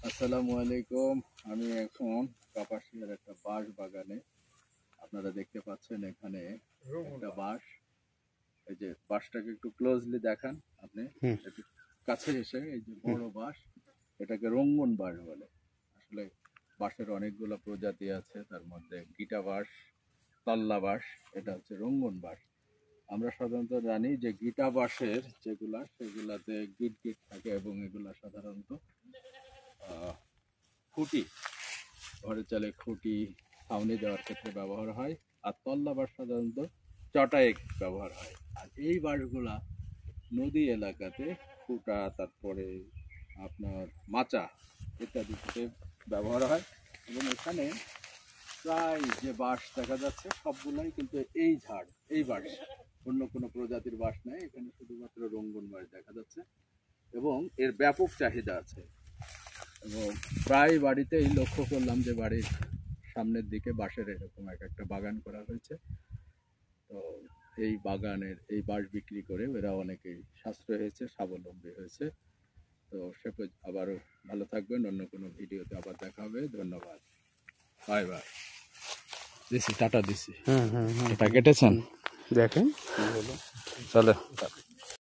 আসসালামু আলাইকুম। আমি এখন কাপাসিয়ার একটা বাঁশ বাগানে। আপনারা দেখতে পাচ্ছেন এখানে একটা বাঁশ। এই যে বাঁশটাকে একটু ক্লোজলি দেখান আপনি, একটু কাছে এসে। এই যে বড় বাঁশ, এটাকে রঙ্গন বাঁশ বলে। আসলে বাঁশের অনেকগুলো প্রজাতি আছে, তার মধ্যে গিটা বাঁশ, তল্লা বাঁশ, এটা হচ্ছে রঙ্গন বাঁশ। আমরা সাধারণত জানি যে গিটা বাঁশের সেগুলাতে গিট গিট থাকে এবং এগুলা সাধারণত খুঁটি, ঘরের চালে খুঁটি ছাউনি দেওয়ার ক্ষেত্রে ব্যবহার হয়। আর তল্লা বাঁশ সাধারণত চটাই ব্যবহার হয়। আর এই বাঁশগুলা নদী এলাকাতে খুঁটা, তারপরে আপনার মাচা ইত্যাদিতে ব্যবহার হয়। এবং এখানে প্রায় যে বাঁশ দেখা যাচ্ছে সবগুলাই কিন্তু এই বাঁশ, অন্য কোনো প্রজাতির বাঁশ নাই। এখানে শুধুমাত্র রঙ্গন বাঁশ দেখা যাচ্ছে এবং এর ব্যাপক চাহিদা আছে। এবং প্রায় বাড়িতেই লক্ষ্য করলাম যে বাড়ির সামনের দিকে বাঁশের এরকম একটা বাগান করা হয়েছে। তো এই বাগানের এই বাঁশ বিক্রি করে এরা অনেকেই সাশ্রয় হয়েছে, স্বাবলম্বী হয়েছে। তো সে আবারও ভালো থাকবেন, অন্য কোনো ভিডিওতে আবার দেখা হবে। ধন্যবাদ, বাই বাই। দিছি টাটা দিছি। এটা কেটেছেন দেখেন চলে।